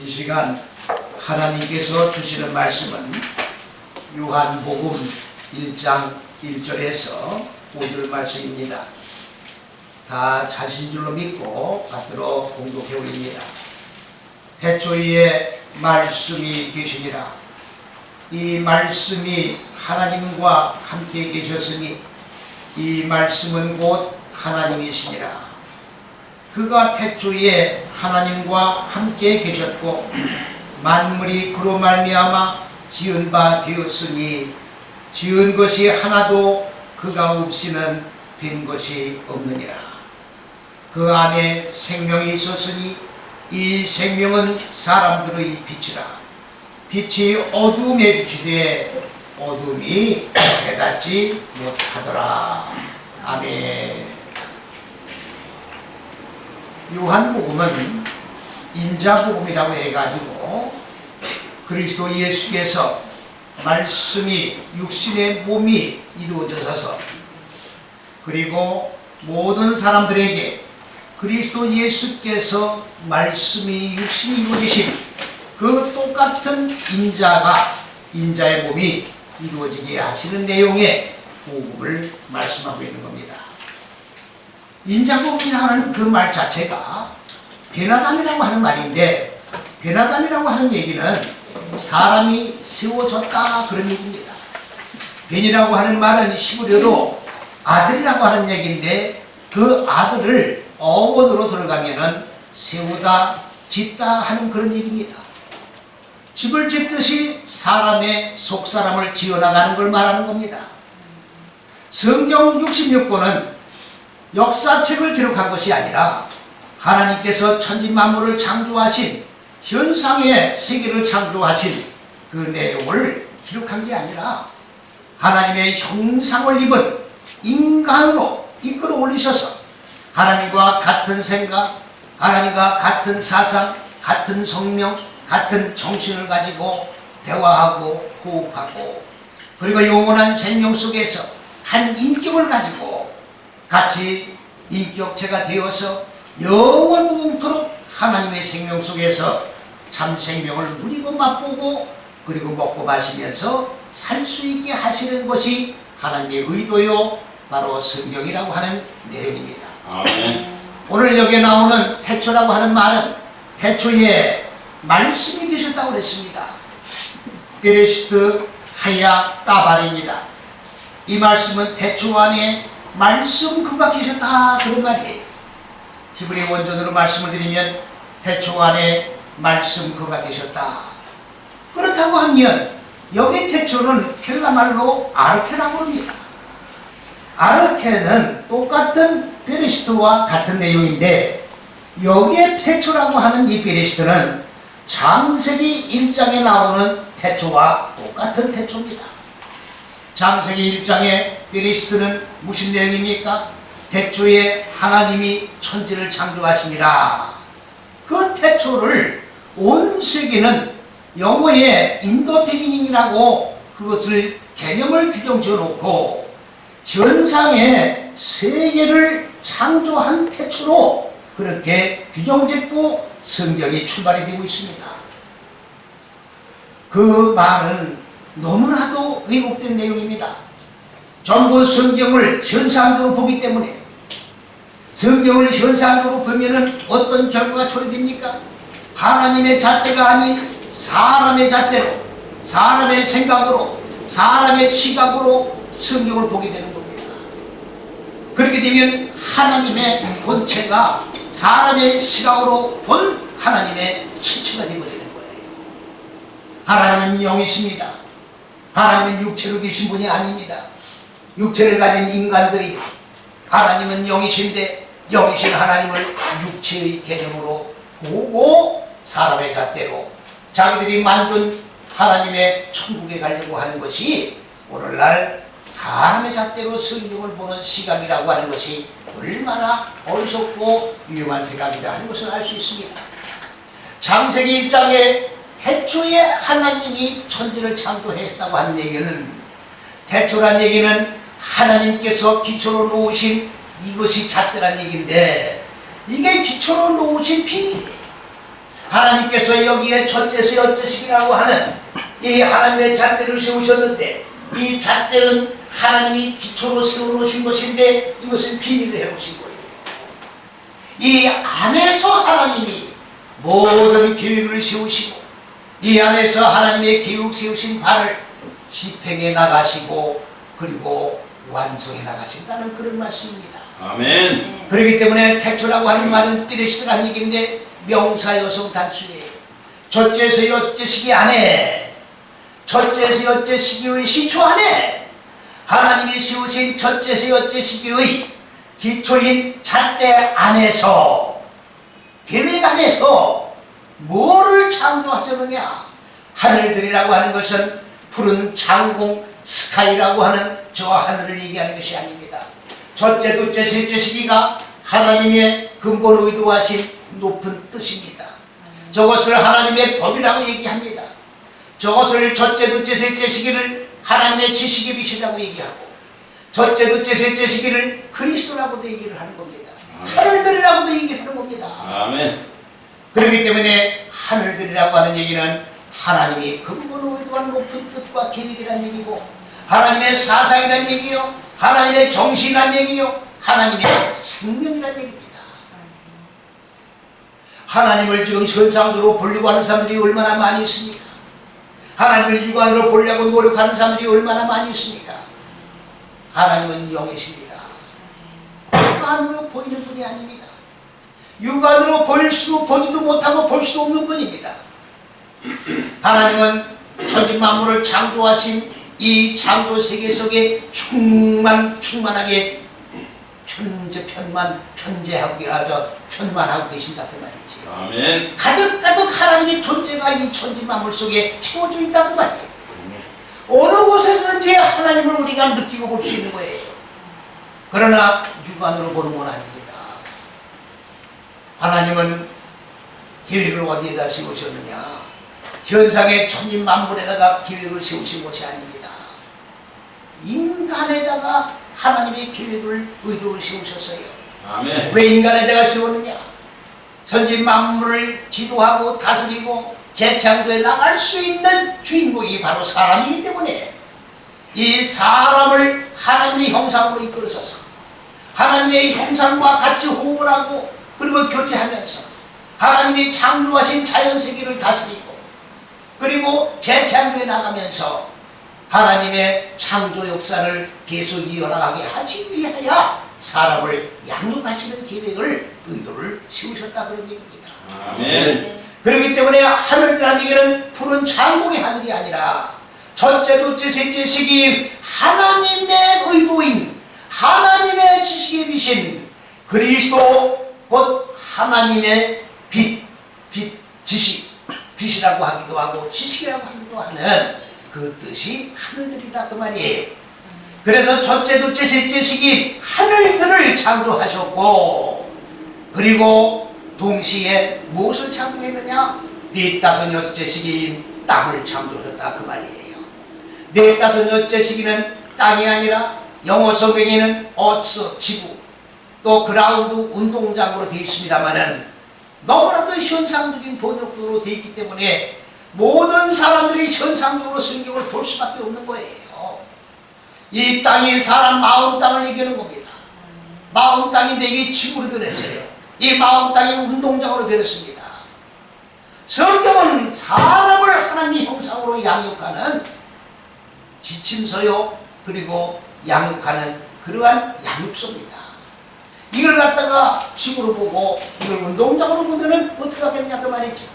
이 시간 하나님께서 주시는 말씀은 요한복음 1장 1절에서 5절 말씀입니다. 다 자신 줄로 믿고 받들어 공독해 올립니다. 태초에 말씀이 계시니라. 이 말씀이 하나님과 함께 계셨으니 이 말씀은 곧 하나님이시니라. 그가 태초에 하나님과 함께 계셨고 만물이 그로 말미암아 지은 바 되었으니 지은 것이 하나도 그가 없이는 된 것이 없느니라. 그 안에 생명이 있었으니 이 생명은 사람들의 빛이라. 빛이 어둠에 비추되 어둠이 깨닫지 못하더라. 아멘. 요한복음은 인자복음이라고 해가지고 그리스도 예수께서 말씀이 육신의 몸이 이루어져서 그리고 모든 사람들에게 그리스도 예수께서 말씀이 육신이 이루어지신 그 똑같은 인자의 몸이 이루어지게 하시는 내용의 복음을 말씀하고 있는 겁니다. 인자복음이라는 그 말 자체가 베나담이라고 하는 말인데, 베나담이라고 하는 얘기는 사람이 세워졌다 그런 얘기입니다. 벤이라고 하는 말은 히브리어로 아들이라고 하는 얘기인데, 그 아들을 어원으로 들어가면은 세우다 짓다 하는 그런 얘기입니다. 집을 짓듯이 사람의 속사람을 지어나가는 걸 말하는 겁니다. 성경 66권은 역사책을 기록한 것이 아니라 하나님께서 천지만물을 창조하신 현상의 세계를 창조하신 그 내용을 기록한 게 아니라 하나님의 형상을 입은 인간으로 이끌어 올리셔서 하나님과 같은 생각, 하나님과 같은 사상, 같은 성명, 같은 정신을 가지고 대화하고 호흡하고 그리고 영원한 생명 속에서 한 인격을 가지고 같이 인격체가 되어서 영원무궁토록 하나님의 생명 속에서 참 생명을 누리고 맛보고 그리고 먹고 마시면서 살 수 있게 하시는 것이 하나님의 의도요 바로 성경이라고 하는 내용입니다. 아멘. 오늘 여기에 나오는 태초라고 하는 말은 태초에 말씀이 계셨다고 그랬습니다. 베레시트 하야 따발입니다. 이 말씀은 태초 안에 말씀 그가 계셨다 그런 말이에요. 히브리 원전으로 말씀을 드리면 태초 안에 말씀 그가 계셨다. 그렇다고 하면 여기 태초는 헬라말로 아르케라고 합니다. 아르케는 똑같은 베레시트와 같은 내용인데 여기에 태초라고 하는 이 베레시트는 창세기 1장에 나오는 태초와 똑같은 태초입니다. 창세기 1장의 베레시트는 무슨 내용입니까? 태초에 하나님이 천지를 창조하시니라. 그 태초를 온 세계는 영어의 인더 비기닝이라고 그것을 개념을 규정 지어놓고 현상의 세계를 창조한 태초로 그렇게 규정 짓고 성경이 출발이 되고 있습니다. 그 말은 너무나도 왜곡된 내용입니다. 전부 성경을 현상적으로 보기 때문에 성경을 현상적으로 보면은 어떤 결과가 초래됩니까? 하나님의 잣대가 아닌 사람의 잣대로, 사람의 생각으로, 사람의 시각으로 성경을 보게 되는 겁니다. 그렇게 되면 하나님의 본체가 사람의 시각으로 본 하나님의 실체가 되어버리는 거예요. 하나님은 영이십니다. 하나님은 육체로 계신 분이 아닙니다. 육체를 가진 인간들이 하나님은 영이신데 영이신 하나님을 육체의 개념으로 보고 사람의 잣대로 자기들이 만든 하나님의 천국에 가려고 하는 것이 오늘날 사람의 잣대로 성경을 보는 시각이라고 하는 것이 얼마나 어리석고 위험한 생각이다 하는 것을 알 수 있습니다. 창세기 1장에 태초에 하나님이 천지를 창조했다고 하는 얘기는 태초란 얘기는 하나님께서 기초로 놓으신 이것이 잣대란 얘기인데 이게 기초로 놓으신 비밀이에요. 하나님께서 여기에 첫째서 여째식이라고 하는 이 하나님의 잣대를 세우셨는데, 이 잣대는 하나님이 기초로 세워놓으신 것인데 이것은 비밀을 해놓으신 거예요. 이 안에서 하나님이 모든 계획을 세우시고, 이 안에서 하나님의 계획 세우신 바를 집행해 나가시고 그리고 완성해 나가신다는 그런 말씀입니다. 아멘. 그렇기 때문에 태초라고 하는 말은 삐레시드라는 얘기인데 명사 여성 단수예요. 첫째에서 여째시기 안에, 첫째에서 여째시기의 시초 안에 하나님이 세우신 첫째에서 여째시기의 기초인 잣대 안에서, 계획 안에서 뭐를 창조하셨느냐? 하늘들이라고 하는 것은 푸른 장공 스카이라고 하는 저 하늘을 얘기하는 것이 아닙니다. 첫째, 둘째, 셋째 시기가 하나님의 근본 의도하신 높은 뜻입니다. 저것을 하나님의 법이라고 얘기합니다. 저것을 첫째, 둘째, 셋째 시기를 하나님의 지식의 빛이라고 얘기하고, 첫째, 둘째, 셋째 시기를 그리스도라고도 얘기를 하는 겁니다. 아멘. 하늘들이라고도 얘기하는 겁니다. 아멘. 그렇기 때문에 하늘들이라고 하는 얘기는 하나님이 근본 의도한 높은 뜻과 계획이라는 얘기고, 하나님의 사상이라는 얘기요, 하나님의 정신이라는 얘기요, 하나님의 생명이라는 얘기입니다. 하나님을 지금 현상으로 보려고 하는 사람들이 얼마나 많이 있습니까? 하나님을 육안으로 보려고 노력하는 사람들이 얼마나 많이 있습니까? 하나님은 영이십니다. 육안으로 보이는 분이 아닙니다. 육안으로 보일 수도 보지도 못하고 볼 수도 없는 분입니다. 하나님은 천지 만물을 창조하신 이 창조 세계 속에 충만하게 편만하고 계신다 그 말이죠. 아멘. 가득 하나님의 존재가 이 천지 만물 속에 채워져 있다 그 말이에요. 어느 곳에서든지 하나님을 우리가 느끼고 볼 수 있는 거예요. 그러나 육안으로 보는 건 아닙니다. 하나님은 계획을 어디에다 세우셨느냐? 현상의 천지 만물에다가 계획을 세우신 것이 아닙니다. 인간에다가 하나님의 계획을, 의도를 세우셨어요. 아멘. 왜 인간에다가 세웠느냐? 천지 만물을 지도하고 다스리고 재창조해 나갈 수 있는 주인공이 바로 사람이기 때문에 이 사람을 하나님의 형상으로 이끌어서서 하나님의 형상과 같이 호흡을 하고 그리고 교제하면서 하나님이 창조하신 자연세계를 다스리고 그리고 재창조해 나가면서 하나님의 창조 역사를 계속 이어나가게 하기 위하여 사람을 양육하시는 계획을, 의도를 세우셨다 그런 얘기입니다. 아멘. 그렇기 때문에 하늘이라는 얘기는 푸른 장공의 하늘이 아니라 첫째, 둘째, 셋째 시기인 하나님의 의도인, 하나님의 지식의 빛인 그리스도 곧 하나님의 빛이라고 하기도 하고 지식이라고 하기도 하는 그 뜻이 하늘들이다 그 말이에요. 그래서 첫째, 둘째, 셋째 시기 하늘들을 창조하셨고 그리고 동시에 무엇을 창조했느냐? 네 다섯 여째 시기인 땅을 창조하셨다 그 말이에요. 네 다섯 여째 시기는 땅이 아니라 영어 성경에는 어츠, 지구 또 그라운드, 운동장으로 되어 있습니다만은 너무나도 현상적인 번역으로 되어 있기 때문에 모든 사람들이 현상적으로 성경을 볼 수밖에 없는 거예요. 이 땅이 사람 마음 땅을 얘기하는 겁니다. 마음 땅인데 이게 지구로 변했어요. 이 마음 땅이 운동장으로 변했습니다. 성경은 사람을 하나님 형상으로 양육하는 지침서요 그리고 양육하는 그러한 양육서입니다. 이걸 갖다가 지구로 보고 이걸 운동장으로 보면은 어떻게 하겠느냐 그 말이죠.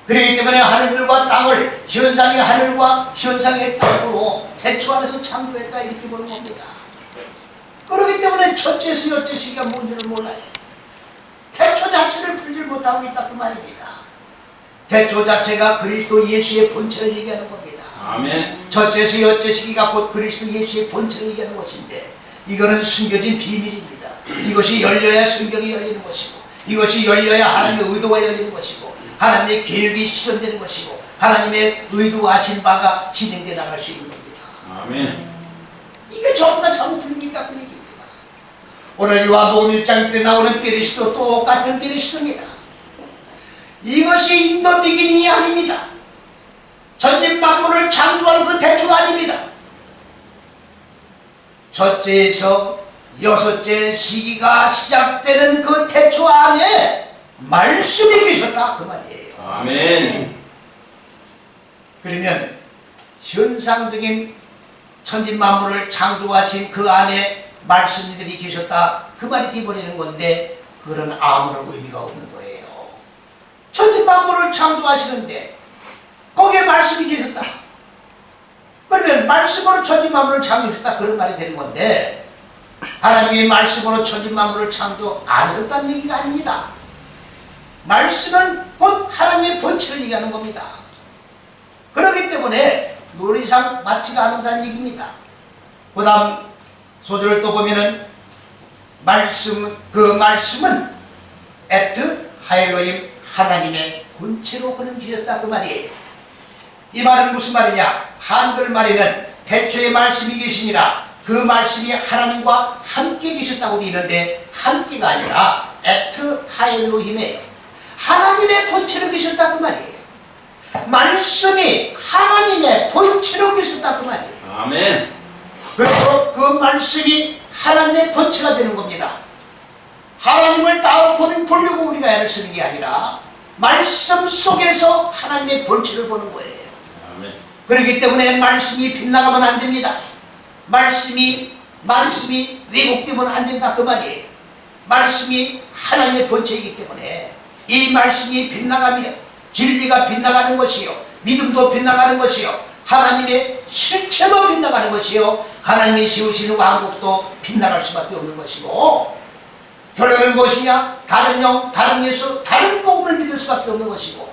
그렇기 때문에 하늘들과 땅을 현상의 하늘과 현상의 땅으로 태초 안에서 창조했다 이렇게 보는 겁니다. 그렇기 때문에 첫째에서 여째 시기가 뭔지를 몰라요. 태초 자체를 풀지 못하고 있다 그 말입니다. 태초 자체가 그리스도 예수의 본체를 얘기하는 겁니다. 아멘. 첫째에서 여째 시기가 곧 그리스도 예수의 본체를 얘기하는 것인데 이거는 숨겨진 비밀입니다. 이것이 열려야 성경이 열리는 것이고 이것이 열려야 하나님의 의도가 열리는 것이고 하나님의 계획이 실현되는 것이고 하나님의 의도하신 바가 진행되어 나갈 수 있는 겁니다. 아멘. 이게 전부 다 잘못 풀립니다 그 얘기입니다. 오늘 요한복음 1장 때 나오는 베리시도 똑같은 베리시도입니다. 이것이 인도 비기닝이 아닙니다. 전진 만물을 창조한 그 태초가 아닙니다. 첫째에서 여섯째 시기가 시작되는 그 태초 안에 말씀이 계셨다 그 말이에요. 아멘. 그러면 현상적인 천진 만물을 창조하신 그 안에 말씀들이 계셨다 그 말이 되어버리는 건데 그런 아무런 의미가 없는 거예요. 천진 만물을 창조하시는데 거기에 말씀이 계셨다. 그러면 말씀으로 천진 만물을 창조하셨다 그런 말이 되는 건데 하나님이 말씀으로 천진 만물을 창조 안 하셨다는 얘기가 아닙니다. 말씀은 곧 하나님의 본체를 얘기하는 겁니다. 그렇기 때문에 놀이상 맞지가 않는다는 얘기입니다. 그 다음 소절을 또 보면은 그 말씀은 에트 하엘로임 하나님의 본체로 그는 계셨다 그 말이에요. 이 말은 무슨 말이냐? 한글 말에는 태초에 말씀이 계시니라 그 말씀이 하나님과 함께 계셨다고 되어 있는데 함께가 아니라 에트 하엘로힘이에요. 하나님의 본체로 계셨다 그 말이에요. 말씀이 하나님의 본체로 계셨다 그 말이에요. 아멘. 그리고 그 말씀이 하나님의 본체가 되는 겁니다. 하나님을 따로 보려고 우리가 애를 쓰는 게 아니라 말씀 속에서 하나님의 본체를 보는 거예요. 아멘. 그렇기 때문에 말씀이 빗나가면 안 됩니다. 말씀이 왜곡되면 안 된다 그 말이에요. 말씀이 하나님의 본체이기 때문에 이 말씀이 빗나가면 진리가 빗나가는 것이요 믿음도 빗나가는 것이요 하나님의 실체도 빗나가는 것이요 하나님이 세우시는 왕국도 빗나갈 수밖에 없는 것이고 결론은 무엇이냐? 다른 영, 다른 예수, 다른 복음을 믿을 수밖에 없는 것이고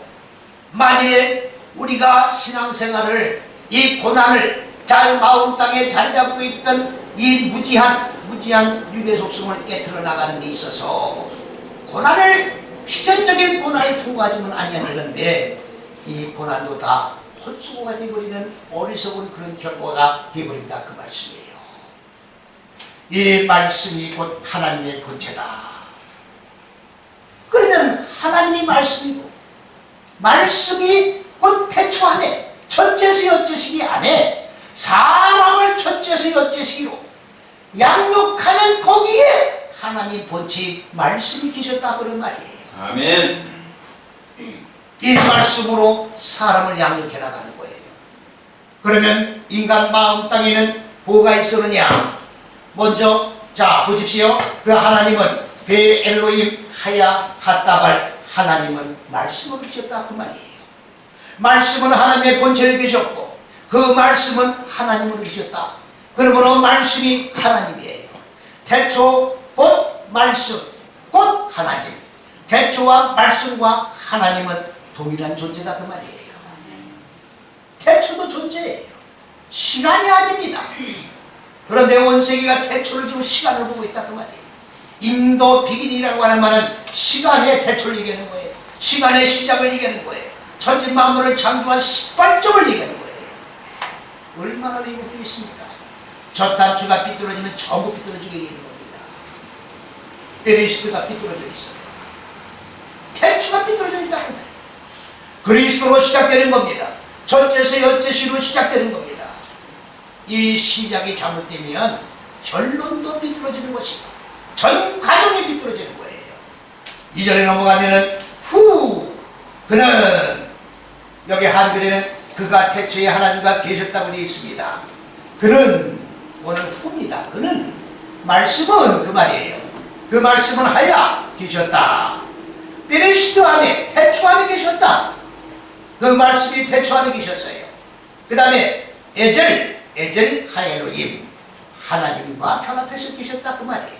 만일에 우리가 신앙생활을 이 고난을 자유 마음 땅에 자리 잡고 있던 이 무지한 육의 속성을 깨트려 나가는 데 있어서 필연적인 고난을 통과하지는 아니하는데 이 고난도 다 헛수고가 되어버리는 어리석은 그런 결과가 되어버린다 그 말씀이에요. 이 말씀이 곧 하나님의 본체다. 그러면 하나님이 말씀이고 말씀이 곧 태초 안에 첫째서 여째시기 안에 사람을 첫째서 여째시기로 양육하는 거기에 하나님 본체 말씀이 계셨다 그런 말이에요. 아멘. 이 말씀으로 사람을 양육해 나가는 거예요. 그러면 인간 마음 땅에는 뭐가 있었느냐? 먼저 자 보십시오. 그 하나님은 베엘로임 하야 핫다발 하나님은 말씀으로 계셨다 그 말이에요. 말씀은 하나님의 본체로 계셨고 그 말씀은 하나님으로 계셨다. 그러므로 말씀이 하나님이에요. 태초 곧 말씀 곧 하나님. 태초와 말씀과 하나님은 동일한 존재다 그 말이에요. 태초도 존재예요. 시간이 아닙니다. 그런데 원세계가 태초를 지금 시간을 보고 있다 그 말이에요. 인도 비긴이라고 하는 말은 시간의 태초를 얘기하는 거예요. 시간의 시작을 얘기하는 거예요. 천지 만물을 창조한 시발점을 얘기하는 거예요. 얼마나 왜곡되어 있습니까? 저 단추가 삐뚤어지면 전부 삐뚤어지게 되는 겁니다. 베레시트가 삐뚤어져 있어요. 태초가 삐뚤어져 있다는 거예요. 그리스도로 시작되는 겁니다. 첫째에서 여째시로 시작되는 겁니다. 이 시작이 잘못되면 결론도 삐뚤어지는 것이고 전 과정이 삐뚤어지는 거예요. 이전에 넘어가면은 그는 여기 한글에는 그가 태초에 하나님과 계셨다고 되어 있습니다. 그는 오늘 후입니다. 그는 말씀은 그 말이에요. 그 말씀은 하야 계셨다. 베레시트 안에 태초 안에 계셨다. 그 말씀이 태초 안에 계셨어요. 그 다음에 에젤 하엘로임 하나님과 결합해서 계셨다 그 말이에요.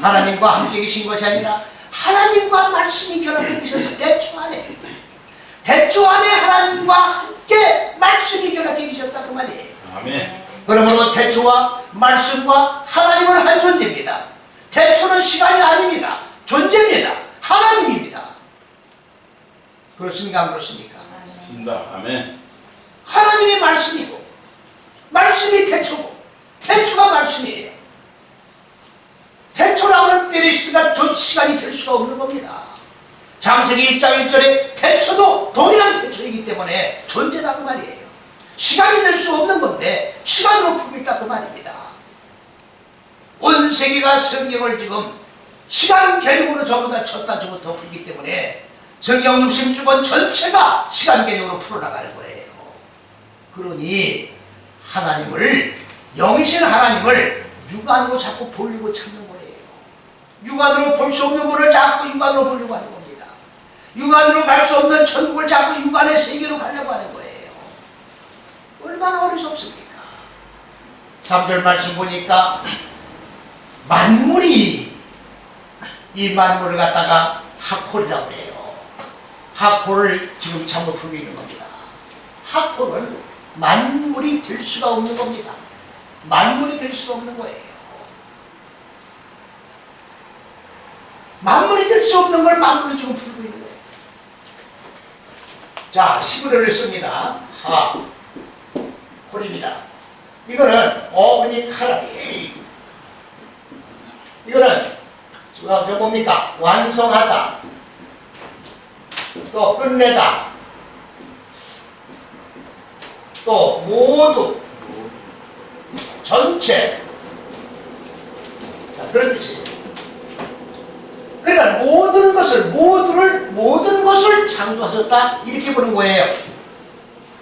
하나님과 함께 계신 것이 아니라 하나님과 말씀이 결합해 계셔서 태초 안에 하나님과 함께 말씀이 결합해 계셨다 그 말이에요. 아멘. 그러므로 태초와 말씀과 하나님은 한 존재입니다. 태초는 시간이 아닙니다. 존재입니다. 하나님입니다. 그렇습니까? 안 그렇습니까? 맞습니다. 아멘. 하나님이 말씀이고 말씀이 태초고 태초가 말씀이에요. 태초라는 베레시트가 시간이 될 수가 없는 겁니다. 창세기 1장 1절에 태초도 동일한 태초이기 때문에 존재다 그 말이에요. 시간이 될 수 없는 건데 시간으로 풀고 있다 그 말입니다. 온 세계가 성경을 지금 시간 개념으로 전부 다 쳤다 저부터 풀기 때문에 성경 66권 전체가 시간 개념으로 풀어나가는 거예요. 그러니 하나님을, 영이신 하나님을 육안으로 자꾸 보려고 찾는 거예요. 육안으로 볼 수 없는 분을 자꾸 육안으로 보려고 하는 겁니다. 육안으로 갈 수 없는 천국을 자꾸 육안의 세계로 가려고 하는 거예요. 얼마나 어리석습니까? 3절 말씀 보니까 만물이, 이 만물을 갖다가 학홀이라고 해요. 학홀을 지금 잘못 풀고 있는 겁니다. 학홀은 만물이 될 수가 없는 겁니다. 만물이 될 수가 없는 거예요. 만물이 될 수 없는 걸 만물로 지금 풀고 있는 거예요. 자, 11월을 씁니다. 홀입니다. 이거는 어머니 카락이에요. 이거는 저 뭡니까? 완성하다, 또 끝내다, 또 모두, 전체, 자, 그런 뜻이에요. 그러니까 모든 것을 창조하셨다 이렇게 보는 거예요.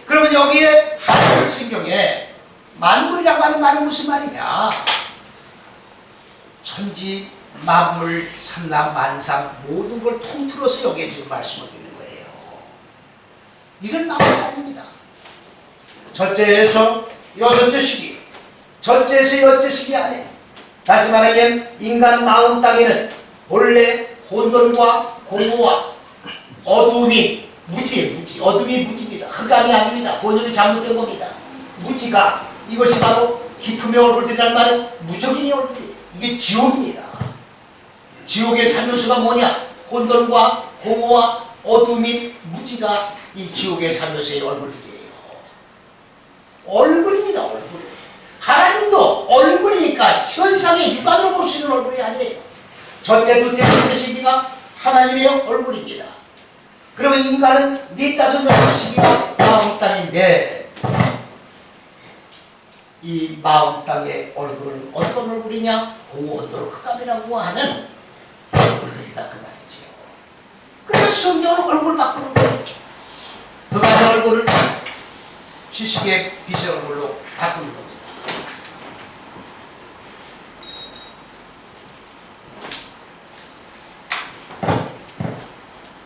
그러면 여기에 하늘 성경에 만물이라고 하는 말은 무슨 말이냐? 천지 만물 산람 만상 모든 걸 통틀어서 여기에 지금 말씀하고 있는 거예요. 이런 말이 아닙니다. 첫째에서 여섯째 시기, 첫째에서 여섯째 시기 안에, 다시 말하면 인간 마음 땅에는 본래 혼돈과 공허와 어둠이 무지, 어둠이 무지입니다. 흑암이 아닙니다. 번역이 잘못된 겁니다. 무지가, 이것이 바로 기품의 얼굴들이라는 말은 무적인의 얼굴이에요. 이게 지옥입니다. 지옥의 살면서가 뭐냐? 혼돈과 공허와 어둠인 무지가 이 지옥의 살면서의 얼굴들이에요. 얼굴입니다, 얼굴. 하나님도 얼굴이니까 현상의 육안으로 볼 수 있는 얼굴이 아니에요. 첫째, 둘째, 셋째 시기가 하나님의 얼굴입니다. 그러면 인간은 네 다섯 여섯 시기가 마음 땅인데, 이 마음 땅의 얼굴은 어떤 얼굴이냐? 공허온도로 흑암이라고 하는 얼굴들이다 그 말이죠. 그래서 성경은 얼굴 바꾸는 거예요. 흑암의 얼굴을 지식의 빛의 얼굴로 바꾸는 겁니다.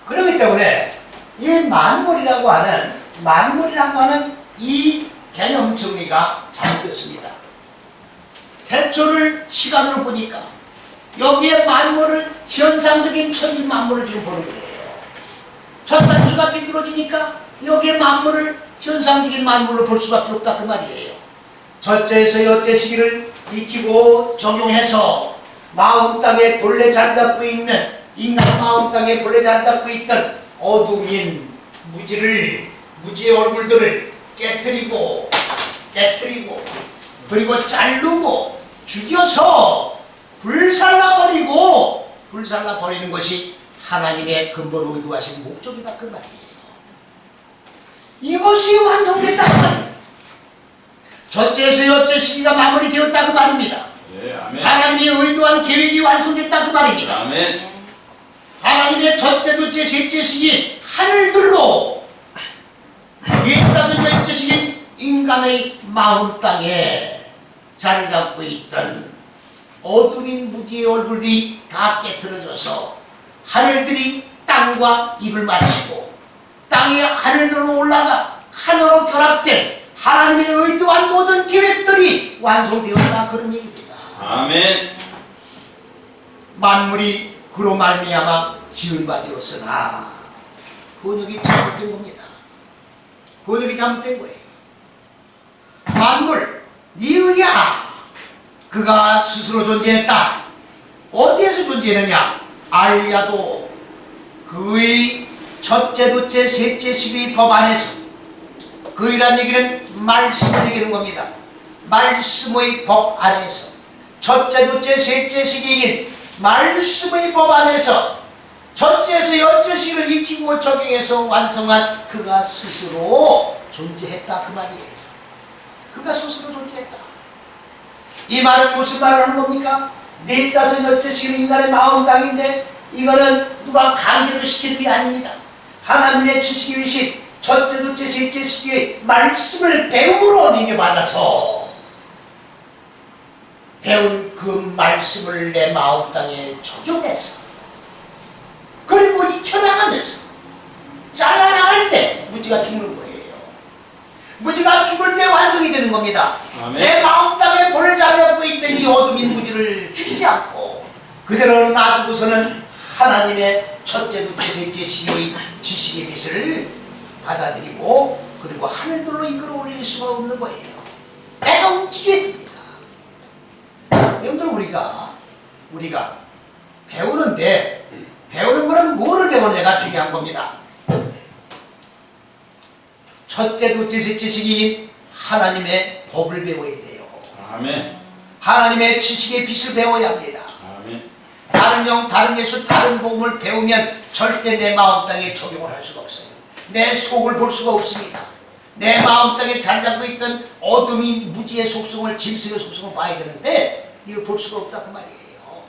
그렇기 때문에 이 만물이라고 하는 이 개념 정리가 잘못됐습니다. 태초를 시간으로 보니까 여기에 만물을, 현상적인 천지 만물을 지금 보는 거예요. 첫 단추가 삐뚤어지니까 여기에 만물을 현상적인 만물로 볼 수밖에 없다 그 말이에요. 첫째에서 여째 시기를 익히고 적용해서 마음 땅에 본래 자리 잡고 있는, 인간 마음 땅에 본래 자리 잡고 있던 어둠인 무지의 얼굴들을 깨트리고 그리고 자르고 죽여서 불살라버리는 것이 하나님의 근본 의도하신 목적이다 그 말이에요. 이것이 완성됐다 그 말이에요. 첫째에서 여째 시기가 마무리되었다 그 말입니다. 네, 아멘. 하나님의 의도한 계획이 완성됐다 그 말입니다. 아멘. 하나님의 첫째, 둘째, 셋째 시기 하늘들로 다섯 여째 시기 인간의 마음 땅에 자리 잡고 있던 어둠인 무지의 얼굴들이 다 깨트려져서 하늘들이 땅과 입을 맞추고 땅이 하늘들로 올라가 하늘로 결합된 하나님의 의도한 모든 계획들이 완성되었다 그런 얘기입니다. 아멘. 만물이 그로 말미암아 지은 바 되었으나 번역이 잘못된 겁니다. 번역이 잘못된 거예요. 만물, 니으야, 그가 스스로 존재했다. 어디에서 존재했느냐? 알야도 그의 첫째, 둘째, 셋째 시기의 법 안에서, 그이란 얘기는 말씀을 얘기하는 겁니다. 말씀의 법 안에서, 첫째, 둘째, 셋째 시기인 말씀의 법 안에서 첫째에서 여째 시기를 익히고 적용해서 완성한 그가 스스로 존재했다 그 말이에요. 그가 스스로 존재했다. 이 말은 무슨 말을 하는 겁니까? 네 다섯 여째 시기는 인간의 마음 땅인데 이거는 누가 강제로 시키는 게 아닙니다. 하나님의 지식이신 첫째, 둘째, 셋째 시기의 말씀을 배움으로 넘겨받아서 배운 그 말씀을 내 마음 땅에 적용해서 그리고 익혀나가면서 잘라나갈 때 무지가 죽는 거예요. 무지가 죽을 때 완성이 되는 겁니다. 아멘. 내 마음 땅에 볼을 잘 잡고 있던 이 어둠인 무지를 죽이지 않고 그대로 놔두고서는 하나님의 첫째, 둘째, 셋째 시기의 지식의 빛을 받아들이고 그리고 하늘들로 이끌어 올릴 수가 없는 거예요. 내가 움직여야 됩니다. 여러분들 우리가 배우는데 배우는 거는 뭐를 배우느냐가 중요한 겁니다. 첫째, 둘째, 셋째 시기인 하나님의 법을 배워야 돼요. 아멘. 하나님의 지식의 빛을 배워야 합니다. 아멘. 다른 영, 다른 예수, 다른 복음을 배우면 절대 내 마음 땅에 적용을 할 수가 없어요. 내 속을 볼 수가 없습니다. 내 마음 땅에 잘 잡고 있던 어둠이 무지의 속성을, 짐승의 속성을 봐야 되는데 이걸 볼 수가 없다 그 말이에요.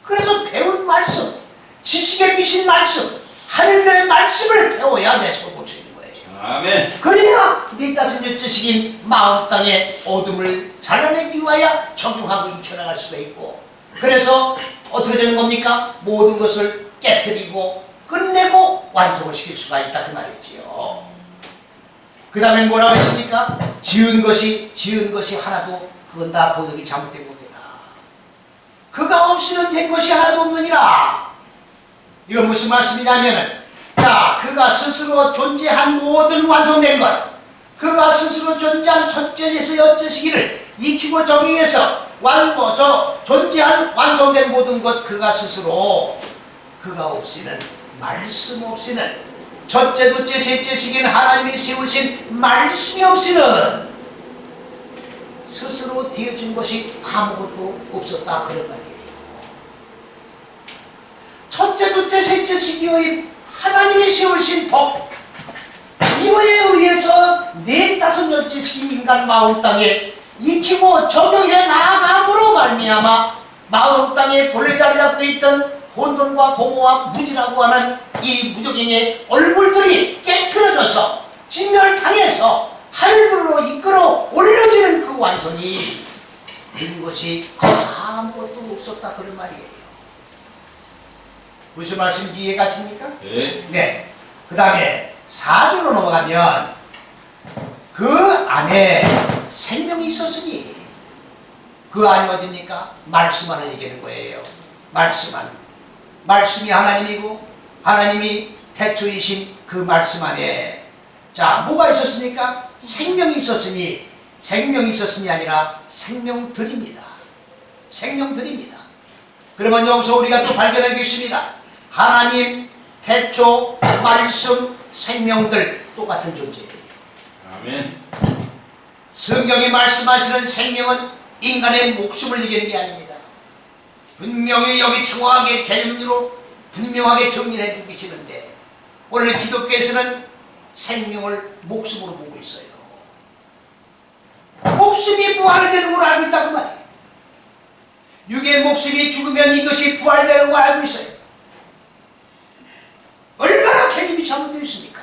그래서 배운 말씀, 지식의 빛인 말씀, 하늘들의 말씀을 배워야 내 속을 볼 수 있는 거예요. 아멘. 그래야 네 다섯 여째 시긴 마음 땅의 어둠을 잘라내기 위하여 적용하고 익혀나갈 수가 있고 그래서 어떻게 되는 겁니까? 모든 것을 깨뜨리고 끝내고 완성을 시킬 수가 있다 그 말이지요. 그 다음에 뭐라고 했습니까? 지은 것이 하나도 그건 다 보석이 잘못된 겁니다. 그가 없이는 된 것이 하나도 없느니라. 이건 무슨 말씀이냐면은 자, 그가 스스로 존재한 모든 완성된 것, 그가 스스로 존재한 첫째에서 여째 시기를 익히고 적용해서 존재한 완성된 모든 것 그가 스스로 그가 없이는 말씀 없이는 첫째, 둘째, 셋째 시기는 하나님이 세우신 말씀이 없이는 스스로 되어진 것이 아무것도 없었다 그런 말이에요. 첫째, 둘째, 셋째 시기의 하나님이 세우신 법 이거에 의해서 네 다섯 여째 시기 인간 마음 땅에 익히고 적용해 나아감으로 말미암아 마음 땅에 본래 자리 잡고 있던 혼돈과 공허와 무지라고 하는 이 무적행의 얼굴들이 깨트려져서 진멸당해서 하늘들로 이끌어 올려지는 그 완성이 된 것이 아무것도 없었다 그런 말이에요. 무슨 말씀인지 이해가 가십니까? 네. 네. 그 다음에 4주로 넘어가면 그 안에 생명이 있었으니 그 안이 어딥니까? 말씀 안을 얘기하는 거예요. 말씀이 하나님이고 하나님이 태초이신 그 말씀 안에 자 뭐가 있었습니까? 생명이 있었으니 아니라 생명들입니다. 그러면 여기서 우리가 또 발견할 게 있습니다. 하나님, 태초, 말씀, 생명들 똑같은 존재예요. 아멘. 성경이 말씀하시는 생명은 인간의 목숨을 얘기하는 게 아닙니다. 분명히 여기 정확하게 개념으로 분명하게 정리를 해두고 계시는데 오늘 기독교에서는 생명을 목숨으로 보고 있어요. 목숨이 부활되는 걸 알고 있다고 말이에요. 육의 목숨이 죽으면 이것이 부활되는 걸 알고 있어요. 얼마나 개념이 잘못되어 있습니까?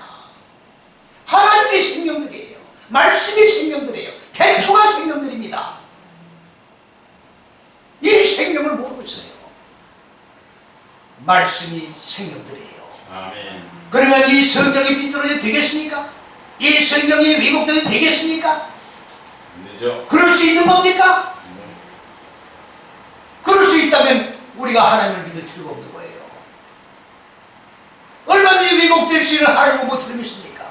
하나님의 생명들이에요. 말씀이 생명들이에요. 태초가 생명들입니다. 이 생명을 모르고 있어요. 말씀이 생명들이에요. 아멘. 그러면 이 성경이 비뚤어져 되겠습니까? 이 성경이 왜곡되어 되겠습니까? 안 되죠. 그럴 수 있는 겁니까? 그럴 수 있다면 우리가 하나님을 믿을 필요가 없는 거예요. 얼마든지 왜곡될 수 있는 하나님을 못 믿습니까?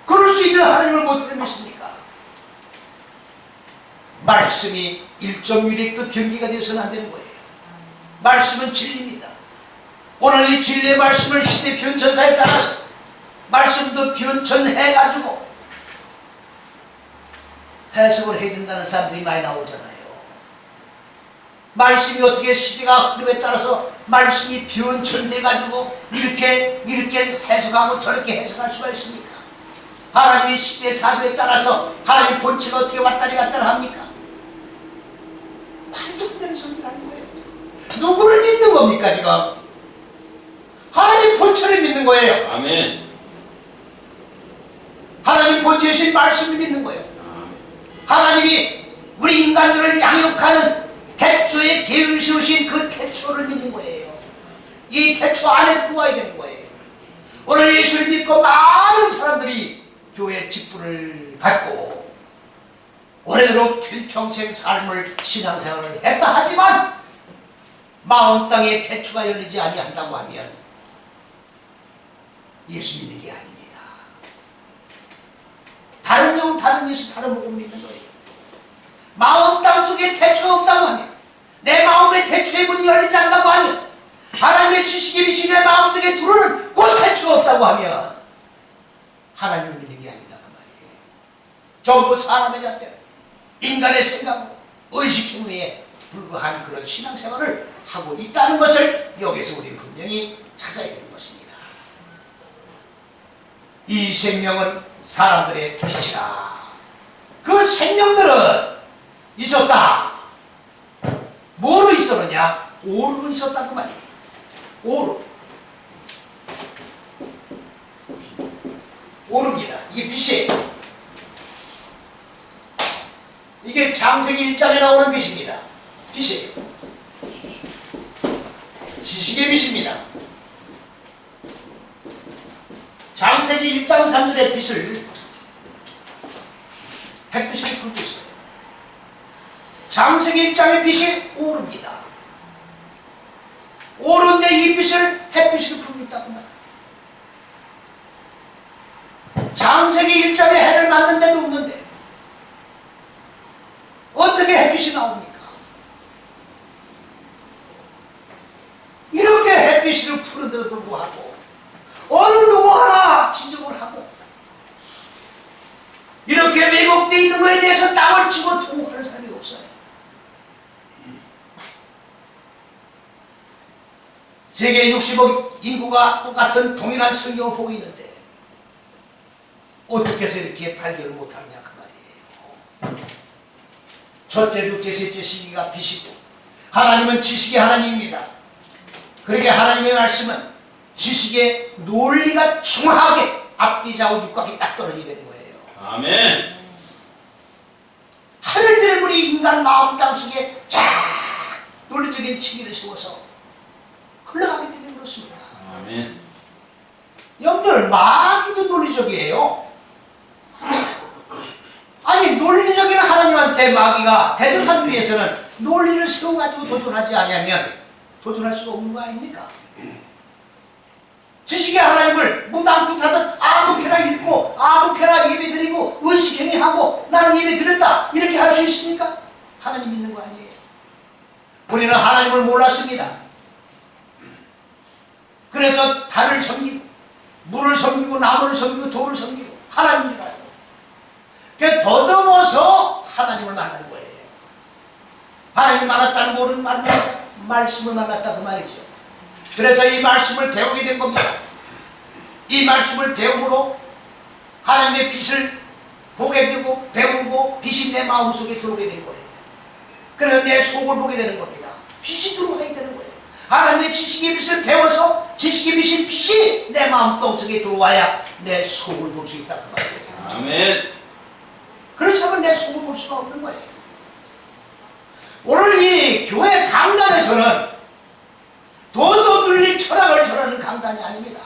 그럴 수 있는 하나님을 못 믿습니까? 말씀이 1.1획도 변기가 되어서는 안 되는 거예요. 말씀은 진리입니다. 오늘 이 진리의 말씀을 시대 변천사에 따라서 말씀도 변천해가지고 해석을 해야 된다는 사람들이 많이 나오잖아요. 말씀이 어떻게 시대가 흐름에 따라서 말씀이 변천돼가지고 이렇게 해석하고 저렇게 해석할 수가 있습니까? 하나님의 시대 사주에 따라서 하나님 본체가 어떻게 왔다리 갔다리 합니까? 말도 안 되는 소리를 하는 거예요. 누구를 믿는 겁니까 지금? 하나님 본체를 믿는 거예요. 아멘. 하나님 본체이신 말씀을 믿는 거예요. 아멘. 하나님이 우리 인간들을 양육하는 태초에 계율을 세우신 그 태초를 믿는 거예요. 이 태초 안에 들어와야 되는 거예요. 오늘 예수를 믿고 많은 사람들이 교회 직분을 갖고 오래도록 필평생 삶을 신앙생활을 했다 하지만 마음 땅에 태초가 열리지 아니한다고 하면 예수 믿는 게 아닙니다. 다른 영, 다른 예수, 다른 복음 믿는 거예요. 마음 땅 속에 태초가 없다고 하면, 내 마음에 태초의 문이 열리지 않는다고 하면, 하나님의 지식의 빛이 내 마음 속에 들어오는 그 태초가 없다고 하면 하나님을 믿는 게 아니다 그 말이에요. 전부 사람의 잣대로 인간의 생각으로 의식 행위에 불과한 그런 신앙생활을 하고 있다는 것을 여기서 우리는 분명히 찾아야 되는 것입니다. 이 생명은 사람들의 빛이라. 그 생명들은 있었다. 뭐로 있었느냐? 오로 있었다 그 말이에요. 오로. 오릅니다. 이게 빛이에요. 이게 창세기 1장에 나오는 빛입니다. 빛이에요. 지식의 빛입니다. 창세기 1장 3절의 빛을 햇빛을 풀고 있어요. 창세기 1장의 빛이 오릅니다. 오른데 이 빛을 햇빛을 풀고 있다고 말이에요. 창세기 1장에 해를 만든 데도 없는데 어떻게 햇빛이 나옵니까? 이렇게 햇빛을 푸는데도 불구하고 어느 누구 하나 지적을 하고 이렇게 왜곡되어 있는 것에 대해서 땅을 치고 통곡하는 사람이 없어요. 세계 60억 인구가 똑같은 동일한 성경을 보고 있는데 어떻게 해서 이렇게 발견을 못하느냐 그 말이에요. 첫째, 둘째, 셋째 시기가 빛이고 하나님은 지식의 하나님입니다. 그러게 하나님의 말씀은 지식의 논리가 중하게 앞뒤좌우 육각이 딱 떨어지게 되는 거예요. 아멘. 하늘들의 물이 인간 마음 땅속에 쫙 논리적인 층위를 세워서 흘러가기 때문에 그렇습니다. 아멘. 여러분들 마귀도 논리적이에요. 아니 논리적인 하나님한테 마귀가 대적하기 위해서는 논리를 세워가지고 도전하지 않으면 도전할 수가 없는 거 아닙니까? 지식의 하나님을 무당부타듯 아무렇게나 읽고 아무렇게나 예배드리고 의식행위하고 나는 예배드렸다 이렇게 할 수 있습니까? 하나님 믿는 거 아니에요. 우리는 하나님을 몰랐습니다. 그래서 달을 섬기고 물을 섬기고 나무를 섬기고 돌을 섬기고 하나님을 알고 그러니까 더듬어서 하나님을 만난 거예요. 하나님을 만났다는 모르는 말입니다. 말씀을 만났다 그 말이죠. 그래서 이 말씀을 배우게 된 겁니다. 이 말씀을 배움으로 하나님의 빛을 보게 되고 배우고 빛이 내 마음속에 들어오게 된 거예요. 그래서 내 속을 보게 되는 겁니다. 빛이 들어오게 되는 거예요. 하나님의 지식의 빛을 배워서 지식의 빛인 빛이 내 마음속에 들어와야 내 속을 볼 수 있다 그 말이에요. 아멘. 그렇지 않으면 내 속을 볼 수가 없는 거예요. 오늘 이 교회 강단에서는 도덕윤리 철학을 전하는 강단이 아닙니다.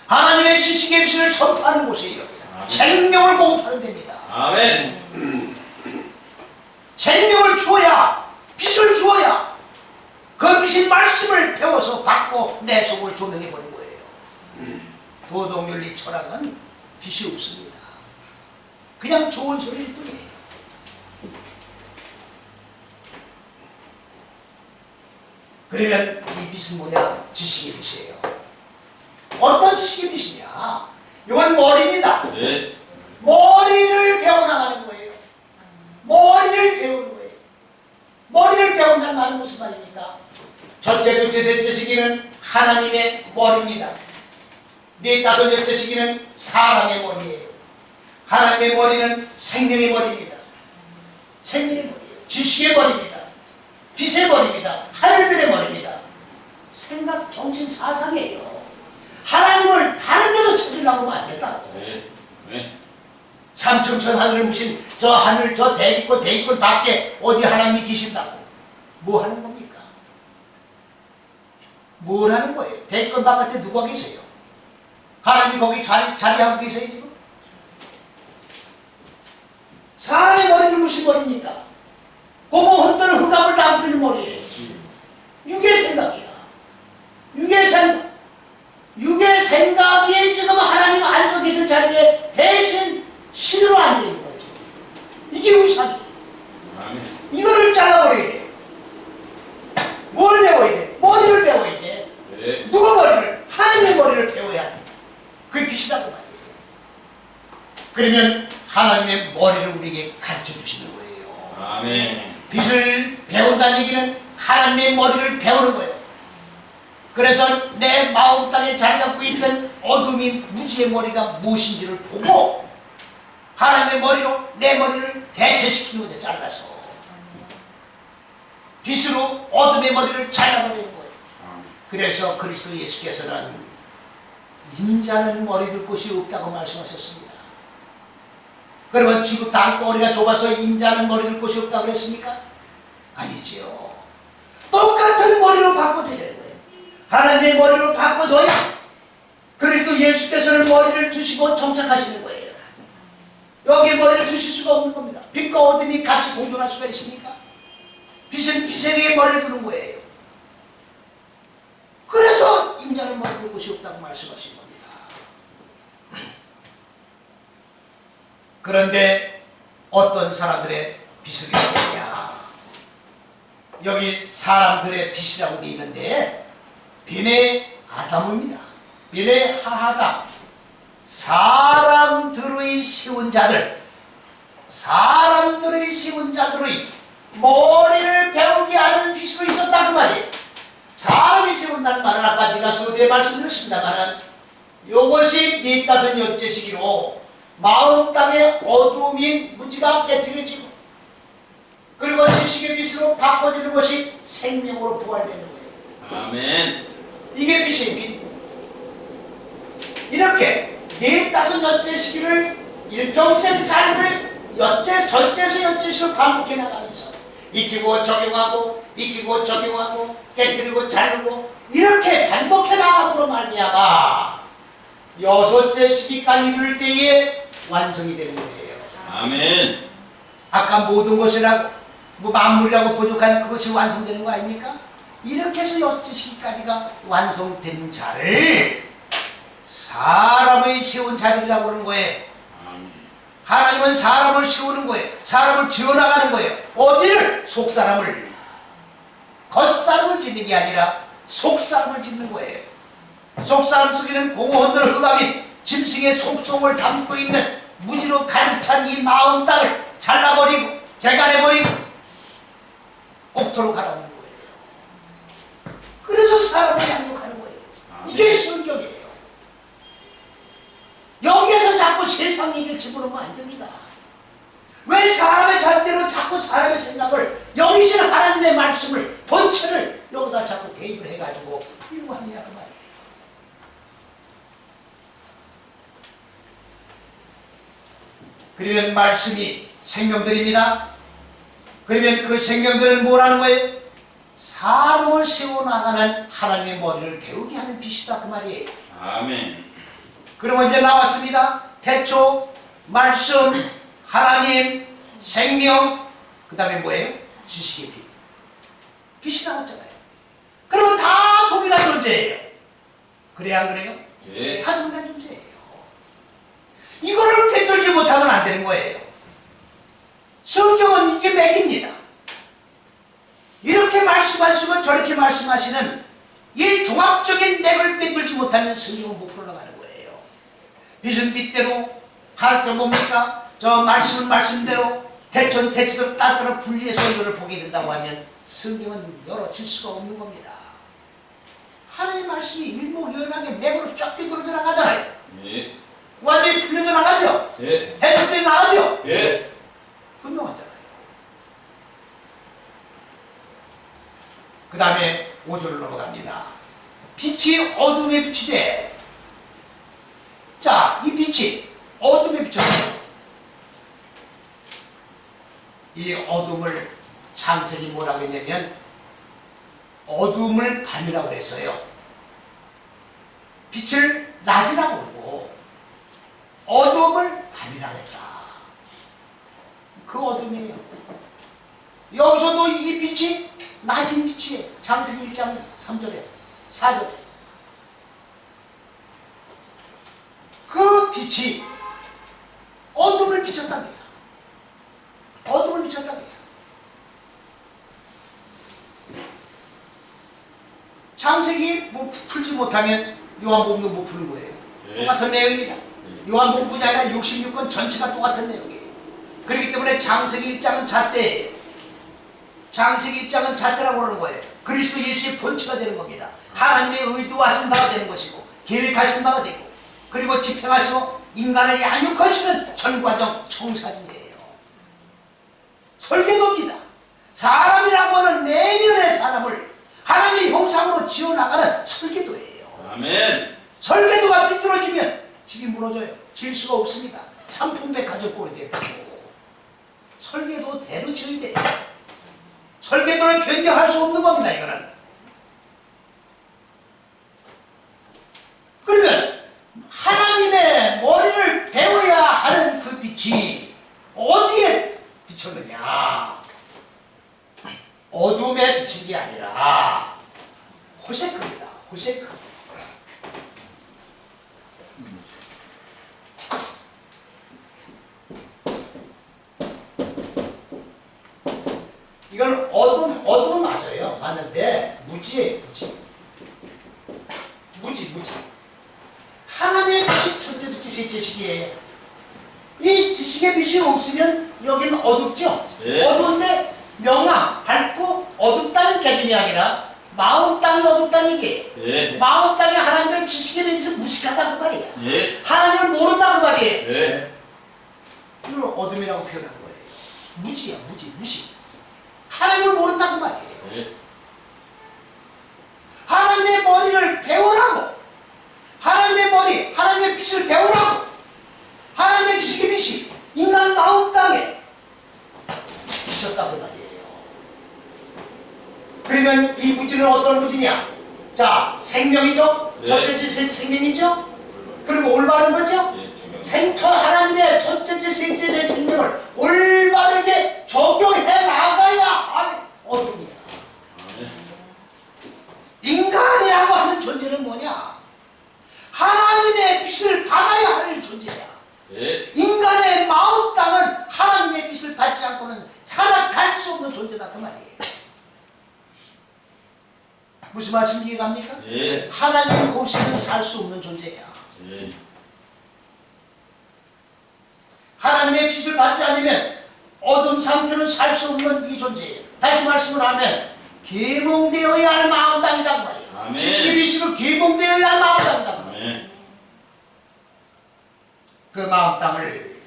하나님의 지식의 빛을 선포하는 곳이에요. 생명을 공급하는 데입니다. 아멘. 생명을 주어야 빛을 주어야 그 빛인 말씀을 배워서 받고 내 속을 조명해버린 거예요. 도덕윤리 철학은 빛이 없습니다. 그냥 좋은 소리일 뿐이에요. 그러면 이 빛은 뭐냐? 지식의 빛이에요. 어떤 지식의 빛이냐? 이건 머리입니다. 네. 머리를 배워나가는 거예요. 머리를 배우는 거예요. 머리를 배운다는 말은 무슨 말입니까? 첫째, 둘째, 셋째 시기는 하나님의 머리입니다. 네, 다섯, 여섯 시기는 사람의 머리예요. 하나님의 머리는 생명의 머리입니다. 생명의 머리예요. 지식의 머리입니다. 빛의 머리입니다. 하늘들의 머리입니다. 생각, 정신, 사상이에요. 하나님을 다른 데서 찾으려고 하면 안 된다고. 네. 네. 삼천천 하늘을 무신 저 하늘 저 대기권 밖에 어디 하나님이 계신다고. 뭐 하는 겁니까? 뭘 하는 거예요? 대기권 바깥에 누가 계세요? 하나님이 거기 자리하고 계세요 지금? 사람의 머리는 무슨 머리입니까? 고고 흔드는 흑암을 담고 있는 머리예요. 육의 생각이야. 육의 생각이 지금 하나님 앉아 계신 자리에 대신 신으로 앉아 있는 거죠. 이게 우상이에요. 아멘. 이거를 잘라버려야 돼. 뭘 배워야 돼? 머리를 배워야 돼. 네. 누구 머리를? 하나님의 머리를 배워야 돼. 그게 빛이라고 말이에요. 그러면 하나님의 머리를 우리에게 가르쳐 주시는 거예요. 아멘. 빛을 배운다는 얘기는 하나님의 머리를 배우는 거예요. 그래서 내 마음 땅에 자리 잡고 있던 어둠이 무지의 머리가 무엇인지를 보고 하나님의 머리로 내 머리를 대체시키는 거죠. 잘라서 빛으로 어둠의 머리를 잘라버리는 거예요. 그래서 그리스도 예수께서는 인자는 머리 들 곳이 없다고 말씀하셨습니다. 그러면 지구 땅덩어리가 좁아서 인자는 머리 들 곳이 없다고 그랬습니까? 아니지요. 똑같은 머리로 바꿔줘야 되는 거예요. 하나님의 머리로 바꿔줘야 그리스도 예수께서는 머리를 두시고 정착하시는 거예요. 여기에 머리를 두실 수가 없는 겁니다. 빛과 어둠이 같이 공존할 수가 있습니까? 빛은 빛에게 머리를 두는 거예요. 그래서 인자는 머리 둘 곳이 없다고 말씀하신 겁니다. 그런데 어떤 사람들의 빛을 배우느냐? 여기 사람들의 빛이라고 되어 있는데 베네 아담입니다. 베네 하하담. 사람들의 세운 자들의 머리를 배우게 하는 빛으로 있었다 그 말이에요. 사람이 세운다는 말은 아까 제가 수도에 말씀드렸습니다만은 이것이 네 다섯 여째 시기로 마음 땅에 어둠인 무지가 깨트려지고 그리고 지식의 빛으로 바꿔지는 것이 생명으로 부활되는 거예요. 아멘. 이게 빛의 빛. 이렇게 네 다섯 여째 시기를 일평생 삶을 절제에서 여째시로 반복해 나가면서 익히고 적용하고 깨뜨리고 자르고 이렇게 반복해 나감으로 말미암아 여섯째 시기까지 이룰 때에 완성이 되는 거예요. 아멘. 아까 모든 것이라고 만물이라고 부족한 그것이 완성되는 거 아닙니까? 이렇게 해서 여섯째 시기까지가 완성된 자를 사람의 세운 자들이라고 하는 거예요. 아멘. 하나님은 사람을 세우는 거예요. 사람을 지어나가는 거예요. 어디를? 속사람을. 겉사람을 짓는 게 아니라 속사람을 짓는 거예요. 속사람 속에는 공허흔들 흑암인 짐승의 속성을 담고 있는 무지로 가득 찬 이 마음 땅을 잘라버리고 개간해버리고 옥토로 갈아엎는 거예요. 그래서 사람을 양육하는 거예요. 이게 성경이에요. 여기에서 자꾸 세상 얘기 집어넣으면 안 됩니다. 왜 사람의 잣대로 자꾸 사람의 생각을 여기신 하나님의 말씀을 본체를 여기다 자꾸 대입을 해가지고 풀려고 하느냐 그 말이에요. 그러면 말씀이 생명들입니다. 그러면 그 생명들은 뭐라는 거예요? 사람을 세워나가는 하나님의 머리를 배우게 하는 빛이다 그 말이에요. 아멘. 그러면 이제 나왔습니다. 태초, 말씀, 하나님, 생명, 그 다음에 뭐예요? 지식의 빛. 빛이 나왔잖아요. 그러면 다 동일한 존재예요. 그래요 안 그래요? 네. 다 동일한 존재예요. 이거를 꿰뚫지 못하면 안 되는 거예요. 성경은 이게 맥입니다. 이렇게 말씀하시고 저렇게 말씀하시는 이 종합적인 맥을 꿰뚫지 못하면 성경은 못 풀어나가는 거예요. 빛은 빛대로, 가르쳐 뭡니까? 저 말씀은 말씀대로, 대천 대치도 따뜻한 분리해서 이거를 보게 된다고 하면 성경은 열어질 수가 없는 겁니다. 하나님의 말씀이 일목요연하게 맥으로 쫙 뜯어져 나가잖아요. 예. 완전히 풀려져 나가죠. 예. 해석돼 나가죠. 예. 분명하잖아요. 그 다음에 5절로 넘어갑니다. 빛이 어둠에 비치되, 자, 이 빛이 어둠에 비쳤어요. 이 어둠을 창세기 뭐라고 했냐면 어둠을 밤이라고 했어요. 빛을 낮이라고 그러고 어둠을 밤이라고 했다. 그 어둠이에요. 여기서도 이 빛이 낮은 빛이에요. 창세기 1장 3절에 4절에 그 빛이 어둠을 비쳤다는 거야. 어둠을 비쳤다는 거야. 창세기 뭐 풀지 못하면 요한복음도 못 푸는 거예요. 예. 똑같은 내용입니다. 요한복음뿐이 아니라 66권 전체가 똑같은 내용이에요. 그렇기 때문에 창세기 1장은 잣대예요. 창세기 1장은 잣대라고 그러는 거예요. 그리스도 예수의 본체가 되는 겁니다. 하나님의 의도하신 바가 되는 것이고 계획하신 바가 되고 그리고 집행하시고 인간을 양육하시는 전과정 청사진이에요. 설계도입니다. 사람이라고 하는 내면의 사람을 하나님의 형상으로 지어나가는 설계도예요. 아멘. 설계도가 비뚤어지면 집이 무너져요. 질 수가 없습니다. 삼풍백화점 꼴이 되고 설계도 대로 지어야 돼요. 설계도를 변경할 수 없는 겁니다. 이거는. 그러면 하나님의 머리를 배워야 하는 그 빛이 어디에 비쳤느냐? 어둠에 비친 게 아니라 호세크입니다. 호세크. 이건 어둠은 맞아요. 맞는데 무지예요. 무지. 하나님의 빛이 첫째 빛이 셋째 식이에요. 이 지식의 빛이 없으면 여기는 어둡죠. 네. 어두운데 명암, 밝고 어둡다는 개념이 아니라 마음 땅이 어둡다는 얘기예요. 예. 마음 땅이 하나님의 지식에 대해서 무식하다고 말이에요. 예. 하나님을 모른다고 말이에요. 예. 이걸 어둠이라고 표현한 거예요. 무지야, 무식. 하나님을 모른다고 말이에요. 예. 하나님의 머리를 배우라고. 하나님의 머리, 하나님의 빛을 배우라고. 하나님의 지식의 빛이 인간 마음 땅에 비쳤다고 말이에요. 그러면 이 무지는 어떤 무지냐? 자, 생명이죠? 네. 첫째 생명이죠? 그리고 올바른 거죠? 예. 중요합니다. 생처 하나님의 첫째, 셋째 생명을 올바르게 적용해 나가야 할 어둠이야. 아멘. 인간이라고 하는 존재는 뭐냐? 하나님의 빛을 받아야 할 존재야. 예. 인간의 마음 땅은 하나님의 빛을 받지 않고는 살아갈 수 없는 존재다 그 말이에요. 무슨 말씀인지 이해갑니까? 예. 하나님 없이는 살 수 없는 존재야. 예. 하나님의 빛을 받지 않으면 어둠 상태로 살 수 없는 이 존재예요. 다시 말씀을 하면 계몽되어야 할 마음 땅이다 그 말이에요. 아멘. 지식의 빛으로 계몽되어야 할 마음 땅이다 그 말이에요. 아멘. 그 마음 땅을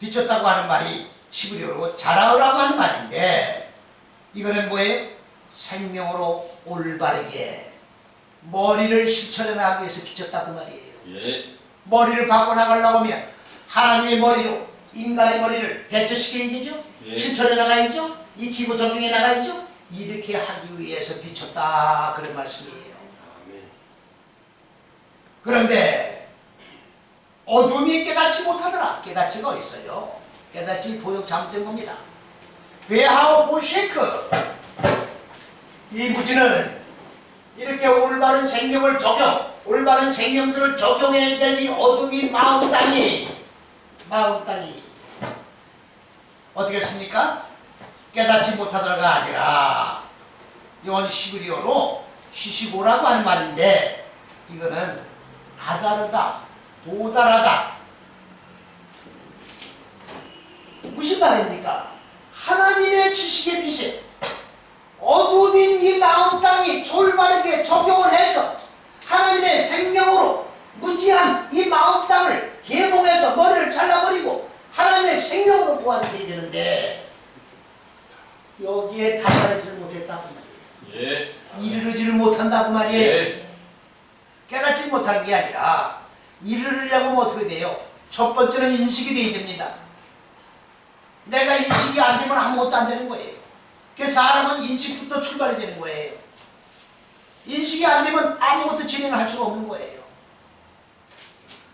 비췄다고 하는 말이 시브리어로 자라으라고 하는 말인데 이거는 뭐예요? 생명으로 올바르게 머리를 실천해 나가기 위해서 비쳤다고 말이에요. 예. 머리를 바꿔나가려고 하면 하나님의 머리로 인간의 머리를 대처시켜야 되죠. 예. 실천해 나가야죠. 이 기구 적용해 나가야죠. 이렇게 하기 위해서 비쳤다 그런 말씀이에요. 아멘. 그런데 어둠이 깨닫지 못하더라. 깨닫지가 어디 있어요? 깨닫지 보역 잘못된 겁니다. 베하오 호쉐크 이 무지는 이렇게 올바른 생명을 올바른 생명들을 적용해야 될 이 어둠이 마음 땅이 어떻게 했습니까? 깨닫지 못하더라가 아니라 이건 시브리어로 시시고라고 하는 말인데 이거는 다다르다, 도달하다 무슨 말입니까? 하나님의 지식의 빛에 어두운 이 마음 땅이 졸바르게 적용을 해서 하나님의 생명으로 무지한 이 마음 땅을 개봉해서 머리를 잘라버리고 하나님의 생명으로 도와주게 되는데 여기에 다다르지를 못했다고 말이에요. 예. 이르르지를 못한다고 말이에요. 예. 깨닫지 못한 게 아니라 이르르려고 하면 어떻게 돼요? 첫 번째는 인식이 돼야 됩니다. 내가 인식이 안 되면 아무것도 안 되는 거예요. 그 사람은 인식부터 출발이 되는 거예요. 인식이 안 되면 아무것도 진행할 수가 없는 거예요.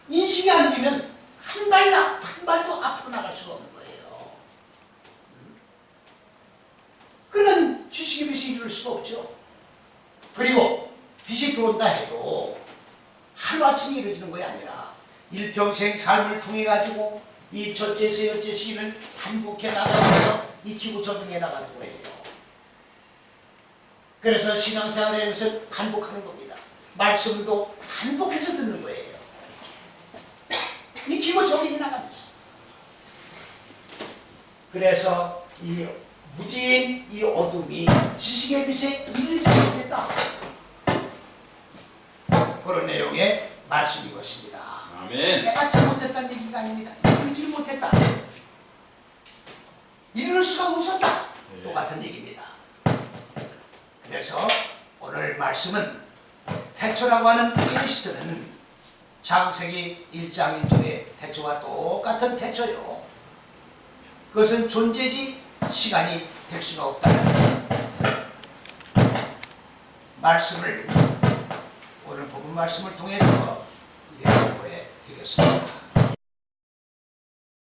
인식이 안 되면 한 발도 앞으로 나갈 수가 없는 거예요. 그러면 지식의 빛이 이룰 수가 없죠. 그리고 빛이 들어온다 해도 하루아침에 이루어지는 것이 아니라 일평생 삶을 통해 가지고 이 첫째에서 여째 시기를 반복해 나가면서 익히고 적응해 나가는 거예요. 그래서 신앙생활이라는 것을 반복하는 겁니다. 말씀도 반복해서 듣는 거예요. 익히고 적응해 나가면서. 그래서 이 무지인 이 어둠이 지식의 빛에 이르지 못했다. 그런 내용의 말씀인 것입니다. 아멘. 깨닫지 못했다는 얘기가 아닙니다. 이르지 못했다. 이룰 수가 없었다. 네. 똑같은 얘기입니다. 그래서 오늘 말씀은 태초라고 하는 그리스도는 창세기 1장 1절의 태초와 똑같은 태초요. 그것은 존재지 시간이 될 수가 없다는 말씀을 오늘 본문 말씀을 통해서 이해 공부해 드렸습니다.